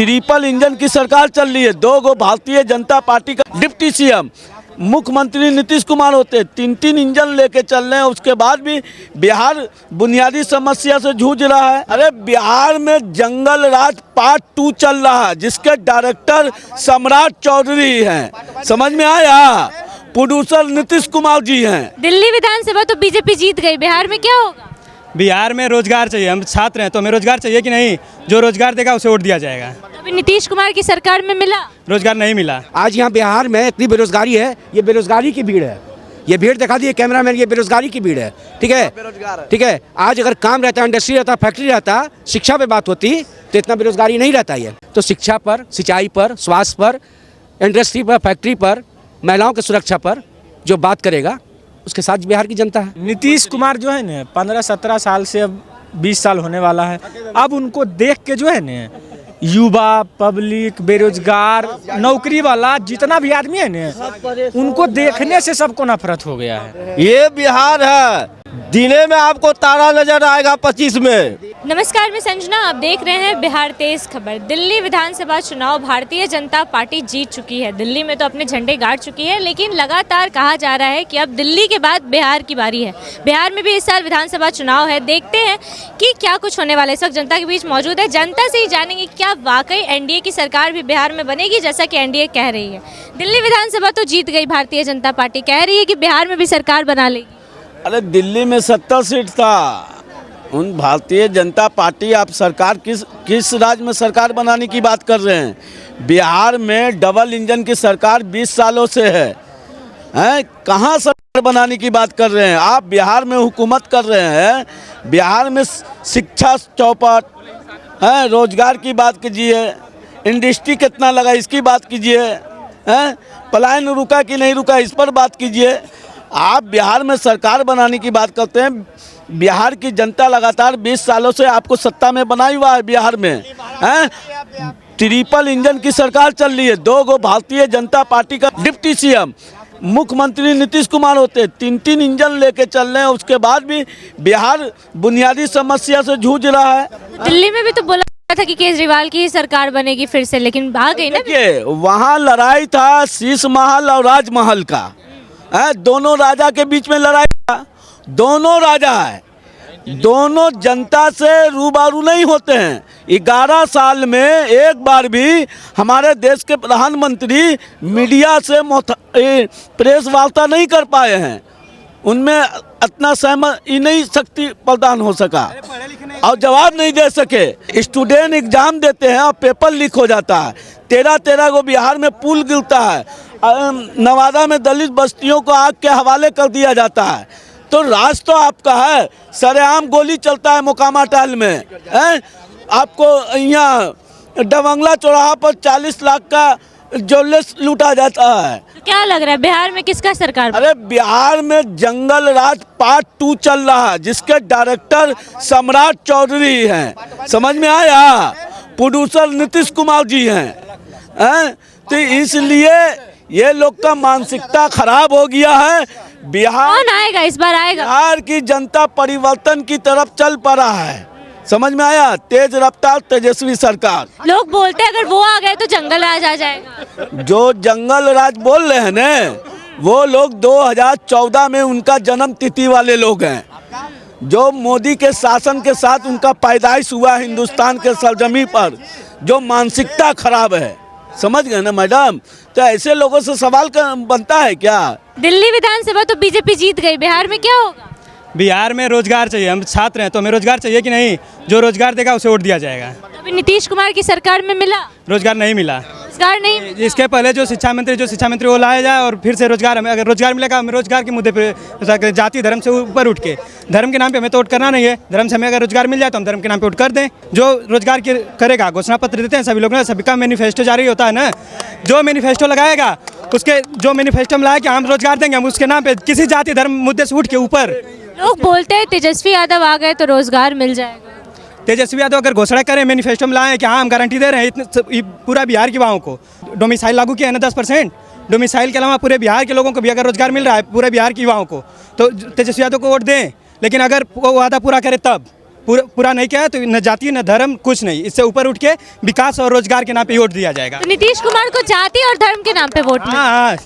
Triple engine की सरकार चल रही है। 2 गो भारतीय जनता पार्टी का डिप्टी सीएम मुख्यमंत्री नीतीश कुमार होते, 3 इंजन लेके चल रहे हैं। उसके बाद भी बिहार बुनियादी समस्या से जूझ रहा है। अरे बिहार में जंगल राज पार्ट 2 चल रहा है, जिसके डायरेक्टर सम्राट चौधरी हैं। समझ में आया? प्रोड्यूसर नीतीश कुमार जी हैं। दिल्ली विधानसभा तो बीजेपी जीत गई, बिहार में क्या होगा? बिहार में रोजगार चाहिए, हम छात्र हैं तो हमें रोजगार चाहिए कि नहीं? जो रोजगार देगा उसे वोट दिया जाएगा। अभी नीतीश कुमार की सरकार में मिला रोजगार नहीं मिला। आज यहाँ बिहार में इतनी बेरोजगारी है, ये बेरोजगारी की भीड़ है। ये भीड़ दिखा दी कैमरामैन, ये बेरोजगारी की भीड़ है। ठीक है, ठीक है। आज अगर काम रहता, इंडस्ट्री रहता, फैक्ट्री रहता, शिक्षा पे बात होती तो इतना बेरोजगारी नहीं रहता। ये तो शिक्षा पर, सिंचाई पर, स्वास्थ्य पर, इंडस्ट्री पर, फैक्ट्री पर, महिलाओं की सुरक्षा पर जो बात करेगा उसके साथ बिहार की जनता है। नीतीश कुमार जो है ना 15-17 साल से अब 20 साल होने वाला है। अब उनको देख के जो है ना युवा, पब्लिक, बेरोजगार, नौकरी वाला जितना भी आदमी है ना, उनको देखने से सबको नफरत हो गया है। ये बिहार है, दिने में आपको तारा नजर आएगा 25 में। नमस्कार, मैं संजना, आप देख रहे हैं बिहार तेज खबर। दिल्ली विधानसभा चुनाव भारतीय जनता पार्टी जीत चुकी है। दिल्ली में तो अपने झंडे गाड़ चुकी है, लेकिन लगातार कहा जा रहा है कि अब दिल्ली के बाद बिहार की बारी है। बिहार में भी इस साल विधानसभा चुनाव है। देखते हैं कि क्या कुछ होने वाला है। इस वक्त जनता के बीच मौजूद है, जनता से ही जानेंगे क्या वाकई एनडीए की सरकार भी बिहार में बनेगी, जैसा कि एनडीए कह रही है। दिल्ली विधानसभा तो जीत गई भारतीय जनता पार्टी, कह रही है कि बिहार में भी सरकार बना लेगी। अरे दिल्ली में 70 सीट था, उन भारतीय जनता पार्टी आप सरकार किस राज्य में सरकार बनाने की बात कर रहे हैं? बिहार में डबल इंजन की सरकार 20 सालों से है। कहाँ सरकार बनाने की बात कर रहे हैं आप? बिहार में हुकूमत कर रहे हैं। बिहार में शिक्षा चौपट है, रोजगार की बात कीजिए, इंडस्ट्री कितना लगा इसकी बात कीजिए, पलायन रुका कि नहीं रुका इस पर बात कीजिए। आप बिहार में सरकार बनाने की बात करते हैं। बिहार की जनता लगातार 20 सालों से आपको सत्ता में बनाई हुआ है। बिहार में ट्रिपल इंजन की सरकार चल रही है। 2 गो भारतीय जनता पार्टी का डिप्टी सीएम मुख्यमंत्री नीतीश कुमार होते, 3 इंजन लेके चल रहे हैं। उसके बाद भी बिहार बुनियादी समस्या से जूझ रहा है। दिल्ली में भी तो बोला था कि केजरीवाल की सरकार बनेगी फिर से, लेकिन भाग गई ना। देखिए, वहाँ लड़ाई था शीश महल और राजमहल का। दोनों राजा के बीच में लड़ाई था। दोनों राजा है, दोनों जनता से रूबरू नहीं होते हैं। 11 साल में एक बार भी हमारे देश के प्रधानमंत्री मीडिया से प्रेस वार्ता नहीं कर पाए हैं। उनमें इतना सहमति नहीं शक्ति प्रदान हो सका और जवाब नहीं दे सके। स्टूडेंट एग्जाम देते हैं और पेपर लीक हो जाता है। 13 को बिहार में पुल गिरता है। नवादा में दलित बस्तियों को आग के हवाले कर दिया जाता है। तो राज तो आपका है, सरेआम गोली चलता है मोकामा टाल में। आपको यहाँ डबंगला चौराहा पर 40 लाख का ज्वेलर्स लूटा जाता है। तो क्या लग रहा है बिहार में किसका सरकार? अरे बिहार में जंगल राज पार्ट 2 चल रहा है, जिसके डायरेक्टर सम्राट चौधरी हैं। समझ में आया? प्रोड्यूसर नीतीश कुमार जी हैं। तो इसलिए ये लोग का मानसिकता खराब हो गया है। बिहार कौन आएगा इस बार? आएगा बिहार की जनता परिवर्तन की तरफ चल पड़ा है। समझ में आया? तेज रफ्तार तेजस्वी सरकार। लोग बोलते हैं अगर वो आ गए तो जंगल राज आ जाएगा। जो जंगल राज बोल रहे हैं ना, वो लोग 2014 में उनका जन्म तिथि वाले लोग हैं। जो मोदी के शासन के साथ उनका पैदाइश हुआ हिंदुस्तान के सरजमी पर। जो मानसिकता खराब है, समझ गए ना मैडम? तो ऐसे लोगों से सवाल बनता है क्या? दिल्ली विधानसभा तो बीजेपी जीत गई, बिहार में क्या होगा? बिहार में रोजगार चाहिए, हम छात्र हैं तो हमें रोजगार चाहिए कि नहीं? जो रोजगार देगा उसे वोट दिया जाएगा। अभी नीतीश कुमार की सरकार में मिला रोजगार नहीं मिला। रोजगार नहीं, इसके पहले जो शिक्षा मंत्री वो लाया जाए और फिर से रोजगार, हमें अगर रोजगार मिलेगा, हमें रोजगार के मुद्दे पे जाति धर्म से ऊपर उठ के, धर्म के नाम पे हमें तो वोट करना नहीं है। धर्म से हमें अगर रोजगार मिल जाए तो हम धर्म के नाम पे वोट कर दें। जो रोजगार की करेगा, घोषणा पत्र देते हैं सभी लोग ना, सभी का मैनिफेस्टो जारी होता है ना। जो मैनिफेस्टो लगाएगा, उसके जो मैनिफेस्टो में लाया कि हम रोजगार देंगे, हम उसके नाम पे किसी जाति धर्म मुद्दे से उठ के ऊपर। लोग बोलते हैं तेजस्वी यादव आ गए तो रोजगार मिल जाएगा। तेजस्वी यादव अगर घोषणा करें, मैनिफेस्टो में लाएं कि हाँ हम गारंटी दे रहे हैं इतने पूरा बिहार के युवाओं को डोमिसाइल लागू किया है ना 10%। डोमिसाइल के अलावा पूरे बिहार के लोगों को भी अगर रोजगार मिल रहा है, पूरे बिहार के युवाओं को, तो तेजस्वी यादव को वोट दें। लेकिन अगर वो वादा पूरा करे तब पूरा नहीं किया है तो न जाति न धर्म कुछ नहीं, इससे ऊपर उठ के विकास और रोजगार के नाम पे वोट दिया जाएगा। तो नीतीश कुमार को जाति और धर्म के नाम पे वोट मिला। हाँ,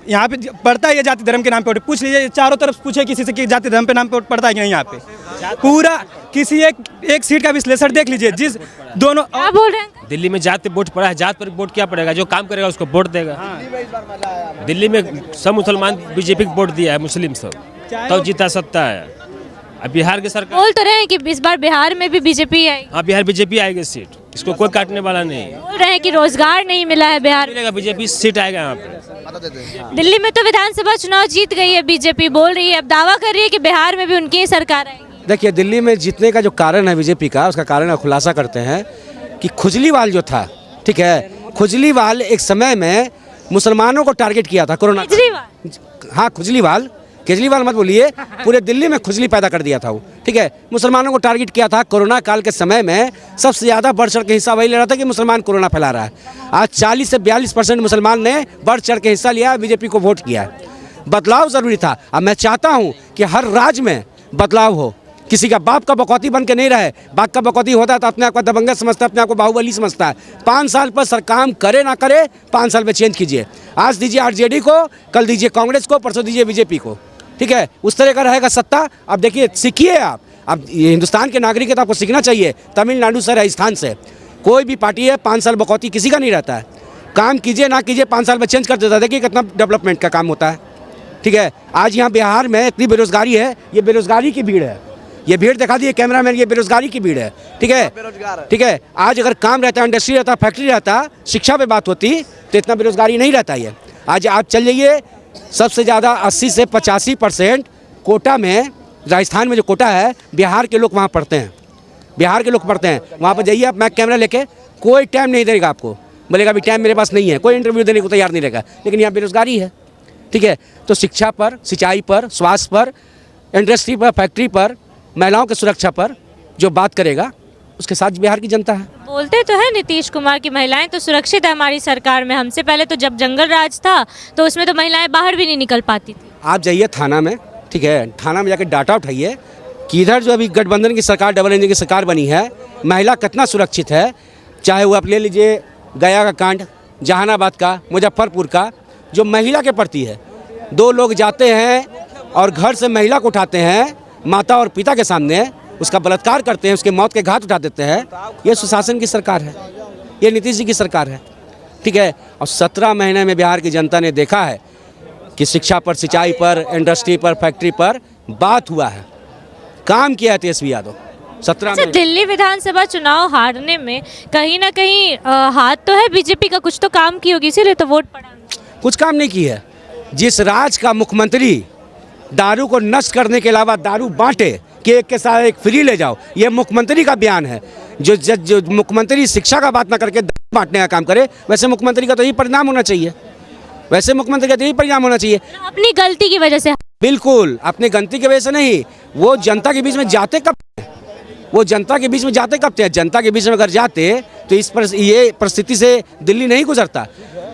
यहाँ पे पड़ता है ये जाति धर्म के नाम पे वोट। पूछ लीजिए चारों तरफ पूछे किसी से कि जाति धर्म पे नाम पे वोट पड़ता है कि नहीं। यहाँ पे पूरा किसी एक सीट का विश्लेषण देख लीजिए, जिस दोनों क्या बोल रहे हैं? दिल्ली में जात पे वोट पड़ा है, जात पर वोट क्या पड़ेगा, जो काम करेगा उसको वोट देगा। दिल्ली में सब मुसलमान बीजेपी को वोट दिया है, मुस्लिम सब, तो जीता सकता है। अब बिहार की सरकार बोल तो रहे हैं कि इस बार बिहार में भी बीजेपी आएगी। हाँ, बिहार बीजेपी आएगी सीट, इसको कोई काटने वाला नहीं है। बोल रहे हैं कि रोजगार नहीं मिला है बिहार में। मिलेगा, बीजेपी सीट आएगा यहाँ पे। दिल्ली में तो विधानसभा चुनाव जीत गई है बीजेपी, बोल रही है, अब दावा कर रही है कि बिहार में भी उनकी ही सरकार आएगी। देखिए, दिल्ली में जीतने का जो कारण है बीजेपी का, उसका कारण का खुलासा करते हैं कि खुजलीवाल जो था, ठीक है, खुजलीवाल एक समय में मुसलमानों को टारगेट किया था कोरोना। केजरीवाल, हाँ, खुजलीवाल, केजरीवाल मत बोलिए, पूरे दिल्ली में खुजली पैदा कर दिया था वो, ठीक है। मुसलमानों को टारगेट किया था कोरोना काल के समय में। सबसे ज़्यादा बढ़ चढ़ के हिस्सा वही ले रहा था कि मुसलमान कोरोना फैला रहा है। आज 40 से 42% मुसलमान ने बढ़ चढ़ के हिस्सा लिया, बीजेपी को वोट किया। बदलाव ज़रूरी था। अब मैं चाहता हूँ कि हर राज्य में बदलाव हो, किसी का बाप का बकौती बन के नहीं रहे। बाप का बकौती होता है तो अपने आप को दबंगा समझता है, अपने आप को बाहुबली समझता है। 5 साल पर सर काम करे ना करे, 5 साल में चेंज कीजिए। आज दीजिए आरजेडी को, कल दीजिए कांग्रेस को, परसों दीजिए बीजेपी को, ठीक है। उस तरह का रहेगा सत्ता। अब देखिए, सीखिए आप। अब ये हिंदुस्तान के नागरिक है तो आपको सीखना चाहिए। तमिलनाडु से, राजस्थान से कोई भी पार्टी है, 5 साल बकौती किसी का नहीं रहता है। काम कीजिए ना कीजिए, 5 साल में चेंज कर देता है। देखिए कितना डेवलपमेंट का काम होता है, ठीक है। आज यहाँ बिहार में इतनी बेरोजगारी है, ये बेरोजगारी की भीड़ है। ये भीड़ दिखा दिए कैमरामैन, ये बेरोजगारी की भीड़ है, ठीक है, ठीक है। आज अगर काम रहता, इंडस्ट्री रहता, फैक्ट्री रहता, शिक्षा पे बात होती तो इतना बेरोजगारी नहीं रहता है। आज आप चल जाइए, सबसे ज़्यादा 80 से 85% कोटा में, राजस्थान में जो कोटा है, बिहार के लोग वहाँ पढ़ते हैं। बिहार के लोग पढ़ते हैं वहाँ पर। जाइए आप, मैं कैमरा लेके, कोई टाइम नहीं देगा आपको, बोलेगा अभी टाइम मेरे पास नहीं है, कोई इंटरव्यू देने को तैयार नहीं रहेगा। लेकिन यहाँ बेरोजगारी है, ठीक है। तो शिक्षा पर, सिंचाई पर, स्वास्थ्य पर, इंडस्ट्री पर, फैक्ट्री पर, महिलाओं की सुरक्षा पर जो बात करेगा, उसके साथ बिहार की जनता है। बोलते तो है नीतीश कुमार की महिलाएं तो सुरक्षित है हमारी सरकार में। हमसे पहले तो जब जंगल राज था तो उसमें तो महिलाएं बाहर भी नहीं निकल पाती थी। आप जाइए थाना में, ठीक है, थाना में जाकर डाटा उठाइए कि इधर जो अभी गठबंधन की सरकार, डबल इंजन की सरकार बनी है, महिला कितना सुरक्षित है। चाहे वो आप ले लीजिए गया का कांड, जहानाबाद का, मुजफ्फरपुर का, जो महिला के प्रति है। 2 लोग जाते हैं और घर से महिला को उठाते हैं, माता और पिता के सामने उसका बलात्कार करते हैं, उसके मौत के घाट उठा देते हैं। ये सुशासन की सरकार है, ये नीतीश जी की सरकार है, ठीक है। और 17 महीने में बिहार की जनता ने देखा है कि शिक्षा पर, सिंचाई पर, इंडस्ट्री पर, फैक्ट्री पर बात हुआ है, काम किया है तेजस्वी यादव 17 अच्छा, में। दिल्ली विधानसभा चुनाव हारने में कहीं ना कहीं हाथ तो है बीजेपी का, कुछ तो काम की होगी, इसीलिए तो वोट पड़ा। कुछ काम नहीं की है। जिस राज्य का मुख्यमंत्री दारू को नष्ट करने के अलावा दारू बांटे कि एक के साथ एक फ्री ले जाओ, ये मुख्यमंत्री का बयान है। जो मुख्यमंत्री शिक्षा का बात ना करके दारू बांटने का काम करे, वैसे मुख्यमंत्री का तो यही परिणाम होना चाहिए। वैसे मुख्यमंत्री का तो यही परिणाम होना चाहिए। अपनी गलती की वजह से। बिल्कुल, अपनी गलती की वजह से नहीं। वो जनता के बीच में जाते कब थे? वो जनता के बीच में जाते कब थे? जनता के बीच में अगर जाते तो ये परिस्थिति से दिल्ली नहीं गुजरता।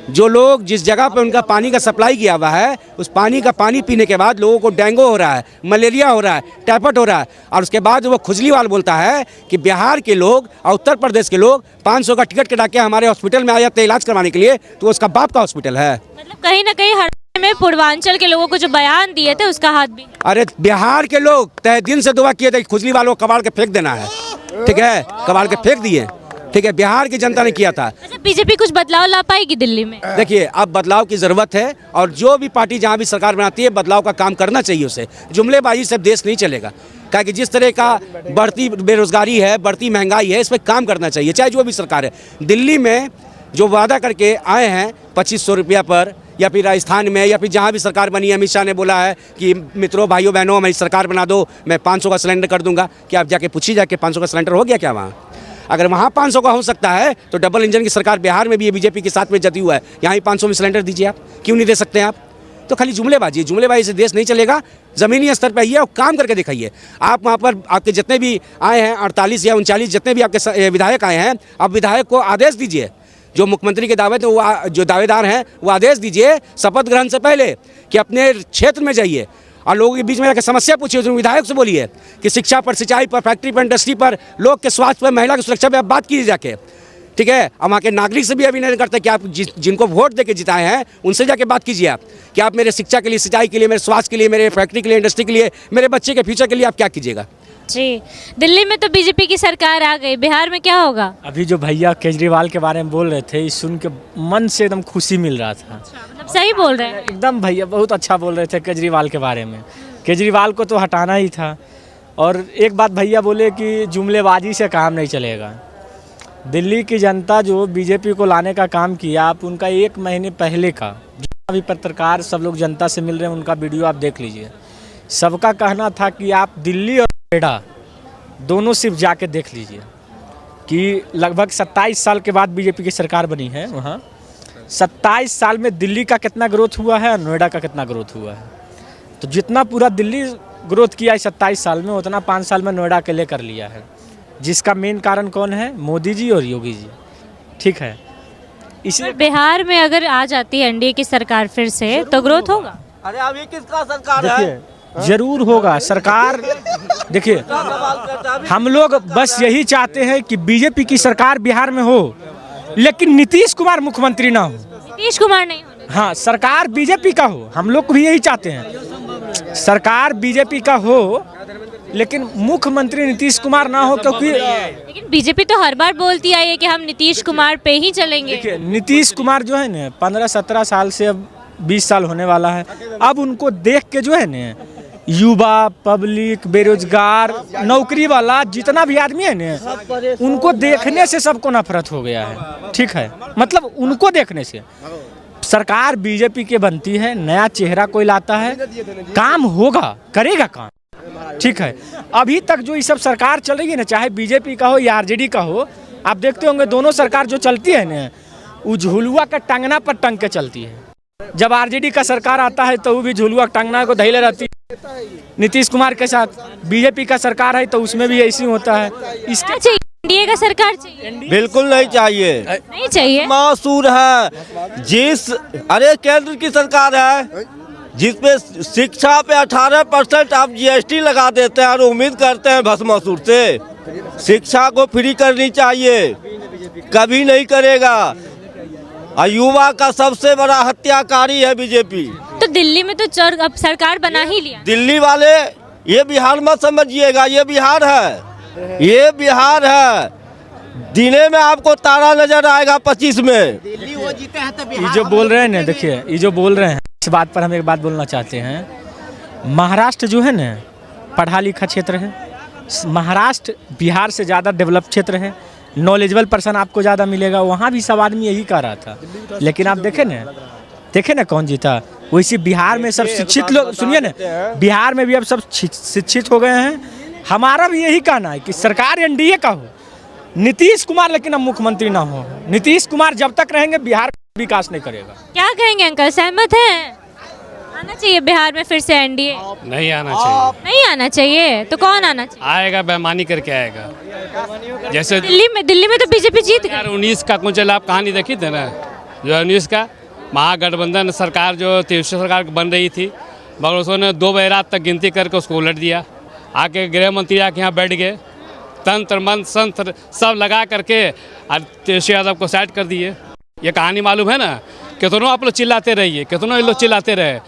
जो लोग जिस जगह पे उनका पानी का सप्लाई किया हुआ है, उस पानी का पानी पीने के बाद लोगों को डेंगू हो रहा है, मलेरिया हो रहा है, टाइफाइड हो रहा है। और उसके बाद वो खुजलीवाल बोलता है कि बिहार के लोग और उत्तर प्रदेश के लोग 500 का टिकट कटा के हमारे हॉस्पिटल में आ जाते हैं इलाज करवाने के लिए, तो उसका बाप का हॉस्पिटल है। मतलब कहीं ना कहीं हरियाणा में पूर्वांचल के लोगों को जो बयान दिए थे उसका हाथ भी। अरे बिहार के लोग तहे दिन से दुआ किए थे कि खुजलीवाल को कबाड़ के फेंक देना है, ठीक है, कबाड़ के फेंक दिए, ठीक है। बिहार की जनता ने किया था। अच्छा, बीजेपी कुछ बदलाव ला पाएगी दिल्ली में? देखिए, अब बदलाव की ज़रूरत है और जो भी पार्टी जहाँ भी सरकार बनाती है, बदलाव का काम करना चाहिए उसे। जुमलेबाजी से देश नहीं चलेगा, क्या कि जिस तरह का बढ़ती बेरोजगारी है, बढ़ती महंगाई है, इस पर काम करना चाहिए, चाहे जो भी सरकार है। दिल्ली में जो वादा करके आए हैं 2500 रुपया पर, या फिर राजस्थान में, या फिर जहाँ भी सरकार बनी है, अमित शाह ने बोला है कि मित्रों, भाइयों बहनों, हमारी सरकार बना दो, मैं 500 का सिलेंडर कर दूंगा। क्या आप जाके पूछिए जाके 500 का सिलेंडर हो गया क्या वहाँ? अगर वहाँ 500 का हो सकता है तो डबल इंजन की सरकार बिहार में भी है, बीजेपी के साथ में जती हुआ है, यहाँ ही 500 में सिलेंडर दीजिए। आप क्यों नहीं दे सकते हैं? आप तो खाली जुमलेबाजी से देश नहीं चलेगा। ज़मीनी स्तर पर आइए और काम करके दिखाइए। आप वहाँ पर आपके जितने भी आए हैं 48 या 39 जितने भी आपके विधायक आए हैं, आप विधायक को आदेश दीजिए, जो मुख्यमंत्री के दावे थे वो जो दावेदार हैं वो आदेश दीजिए शपथ ग्रहण से पहले कि अपने क्षेत्र में जाइए और लोगों के बीच में जाकर समस्या पूछिए, उस विधायक से बोलिए कि शिक्षा पर, सिंचाई पर, फैक्ट्री पर, इंडस्ट्री पर, लोग के स्वास्थ्य पर, महिला की सुरक्षा पर आप बात कीजिए जाके, ठीक है। हम वहाँ के नागरिक से भी अभिनंदन करते हैं कि आप जिनको वोट देके जिताए हैं उनसे जाके बात कीजिए आप कि आप मेरे शिक्षा के लिए, सिंचाई के लिए, मेरे स्वास्थ्य के लिए, मेरे फैक्ट्री के लिए, इंडस्ट्री के लिए, मेरे बच्चे के फ्यूचर के लिए आप क्या कीजिएगा। जी, दिल्ली में तो बीजेपी की सरकार आ गई, बिहार में क्या होगा? अभी जो भैया केजरीवाल के बारे में बोल रहे थे, इस सुन के मन से एकदम खुशी मिल रहा था। मतलब सही बोल रहे हैं। एकदम भैया बहुत अच्छा बोल रहे थे केजरीवाल के बारे में। केजरीवाल को तो हटाना ही था। और एक बात भैया बोले कि जुमलेबाजी से काम नहीं चलेगा। दिल्ली की जनता जो बीजेपी को लाने का काम किया, आप उनका 1 महीने पहले का जितना भी पत्रकार सब लोग जनता से मिल रहे हैं उनका वीडियो आप देख लीजिए। सबका कहना था कि आप दिल्ली और नोएडा दोनों सिर्फ जाके देख लीजिए कि लगभग 27 साल के बाद बीजेपी की सरकार बनी है। वहाँ 27 साल में दिल्ली का कितना ग्रोथ हुआ है और नोएडा का कितना ग्रोथ हुआ है। तो जितना पूरा दिल्ली ग्रोथ किया है 27 साल में, उतना 5 साल में नोएडा के लिए कर लिया है। जिसका मेन कारण कौन है? मोदी जी और योगी जी, ठीक है। इसलिए बिहार में अगर आ जाती है एनडीए की सरकार फिर से तो ग्रोथ होगा। अरे अभी किसका सरकार है? देखिए जरूर होगा सरकार। देखिए हम लोग बस यही चाहते हैं कि बीजेपी की सरकार बिहार में हो, लेकिन नीतीश कुमार मुख्यमंत्री ना हो। नीतीश कुमार नहीं होने। हाँ, सरकार बीजेपी का हो, हम लोग भी यही चाहते हैं सरकार बीजेपी का हो, लेकिन मुख्यमंत्री नीतीश कुमार ना हो, क्योंकि लेकिन बीजेपी तो हर बार बोलती आई है कि हम नीतीश कुमार पे ही चलेंगे। देखिए नीतीश कुमार जो है ना 15-17 साल से अब 20 साल होने वाला है। अब उनको देख के जो है ना युवा, पब्लिक, बेरोजगार, नौकरी वाला जितना भी आदमी है ना, उनको देखने से सबको नफरत हो गया है, ठीक है। मतलब उनको देखने से सरकार बीजेपी के बनती है, नया चेहरा कोई लाता है, काम होगा, करेगा काम, ठीक है। अभी तक जो ये सब सरकार चल रही है ना, चाहे बीजेपी का हो या आरजेडी का हो, आप देखते होंगे दोनों सरकार जो चलती है ना, वो झुलुआ का टांगना पर टंग के चलती है। जब आरजेडी का सरकार आता है तो वो भी झुलुआ टांगना को धैले रहती है। नीतीश कुमार के साथ बीजेपी का सरकार है तो उसमें भी ऐसी होता है। इसके एनडीए का सरकार चाहिए? बिल्कुल नहीं चाहिए, नहीं चाहिए। मासूर है जिस, अरे केंद्र की सरकार है जिसपे शिक्षा पे 18% आप जीएसटी लगा देते हैं और उम्मीद करते हैं भस्मासुर से। शिक्षा को फ्री करनी चाहिए, कभी नहीं करेगा। और युवा का सबसे बड़ा हत्याकारी है बीजेपी। तो दिल्ली में तो अब सरकार बना ही लिया। दिल्ली वाले ये बिहार मत समझिएगा, ये बिहार है, ये बिहार है। दिने में आपको तारा नजर आएगा 25 में। दिल्ली वो जीते हैं तो ये जो बोल रहे हैं ना, देखिए ये जो बोल रहे हैं, इस बात पर हम एक बात बोलना चाहते हैं। महाराष्ट्र जो है ना पढ़ा लिखा क्षेत्र है, महाराष्ट्र बिहार से ज़्यादा डेवलप क्षेत्र है, नॉलेजेबल पर्सन आपको ज़्यादा मिलेगा। वहाँ भी सब आदमी यही कह रहा था, लेकिन आप देखे ना कौन जीता। वैसे बिहार में सब शिक्षित लोग, सुनिए ना, बिहार में भी अब सब शिक्षित हो गए हैं। हमारा भी यही कहना है कि सरकार एनडीए का हो, नीतीश कुमार लेकिन अब मुख्यमंत्री ना हो। नीतीश कुमार जब तक रहेंगे बिहार विकास नहीं करेगा। क्या कहेंगे अंकल, सहमत हैं? आना चाहिए बिहार में फिर से एनडीए? नहीं आना चाहिए। नहीं आना चाहिए तो कौन आना चाहिए? आएगा बेईमानी करके आएगा। जैसे दिल्ली में तो बीजेपी जीत गई। 2019 का कुछ आप कहानी देखी थी ना, जो 19 का महागठबंधन सरकार जो तीसरी सरकार बन रही थी, मगर उसने 2 बजे रात तक गिनती करके उसको उलट दिया। आके गृह मंत्री आके यहाँ बैठ गए, तंत्र मंत्र संत्र सब लगा करके और तेजस्वी यादव को साइड कर दिए। ये कहानी मालूम है ना, कितनों आप लोग चिल्लाते रहिए, कितनों लोग चिल्लाते रहे,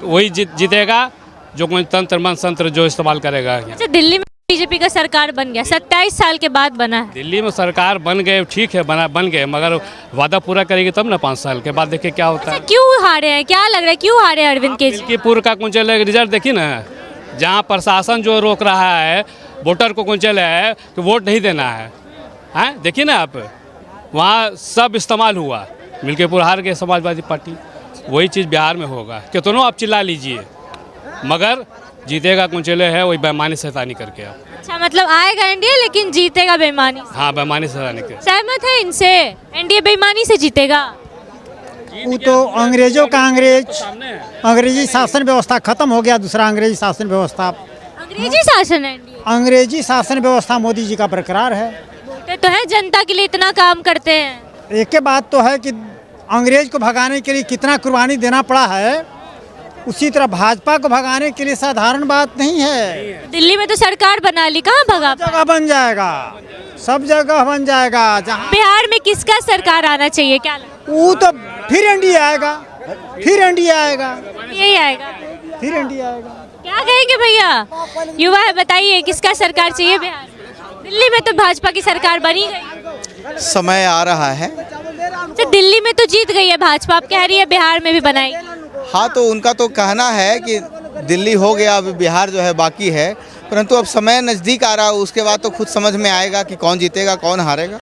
वही जीतेगा जो कोई तंत्र मंत्र संत्र जो इस्तेमाल करेगा। अच्छा, दिल्ली में बीजेपी का सरकार बन गया, 27 साल के बाद बना है। दिल्ली में सरकार बन गए, ठीक है, बन गए, मगर वादा पूरा करेगी तब ना 5 साल के बाद देखिए क्या होता है। क्यों हारे हैं, क्या लग रहा है क्यों हारे अरविंद केजरीवाल? पूर्व का कुंचल रिजल्ट देखिए ना, जहाँ प्रशासन जो रोक रहा है वोटर को कुंचल है कि वोट नहीं देना है, देखिए ना आप, वहाँ सब इस्तेमाल हुआ, मिल्कीपुर हार गए समाजवादी पार्टी। वही चीज़ बिहार में होगा, कितनों आप चिल्ला लीजिए, मगर जीतेगा कुंचले है वही बेईमानी शैतानी करके। आप अच्छा, मतलब आएगा एनडीए लेकिन जीतेगा बेईमानी। हाँ, बेईमानी शैतानी करके। सहमत है इनसे, एनडीए बेईमानी से जीतेगा? वो तो अंग्रेजों का अंग्रेजी शासन व्यवस्था खत्म हो गया, दूसरा अंग्रेजी शासन व्यवस्था, अंग्रेजी शासन है एनडीए। अंग्रेजी शासन व्यवस्था मोदी जी का बरकरार है। बोलते तो है जनता के लिए इतना काम करते हैं। एक के बात तो है कि अंग्रेज को भगाने के लिए कितना कुर्बानी देना पड़ा है, उसी तरह भाजपा को भगाने के लिए साधारण बात नहीं है। दिल्ली में तो सरकार बना ली, कहाँ भगा पाए? जगह बन जाएगा, सब जगह बन जाएगा। जहाँ बिहार में किसका सरकार आना चाहिए, क्या लगता वो तो फिर एनडीए आएगा, फिर एनडीए आएगा, है? यही आएगा। फिर एनडीए आएगा। क्या कहेंगे भैया, युवा है, बताइए किसका सरकार चाहिए बिहार में? दिल्ली में तो भाजपा की सरकार बनी गई, समय आ रहा है। तो दिल्ली में तो जीत गई है भाजपा, आप कह रही है बिहार में भी बनाएगी। हाँ, तो उनका तो कहना है कि दिल्ली हो गया, अब बिहार जो है बाकी है, परंतु अब समय नज़दीक आ रहा है, उसके बाद तो खुद समझ में आएगा कि कौन जीतेगा कौन हारेगा।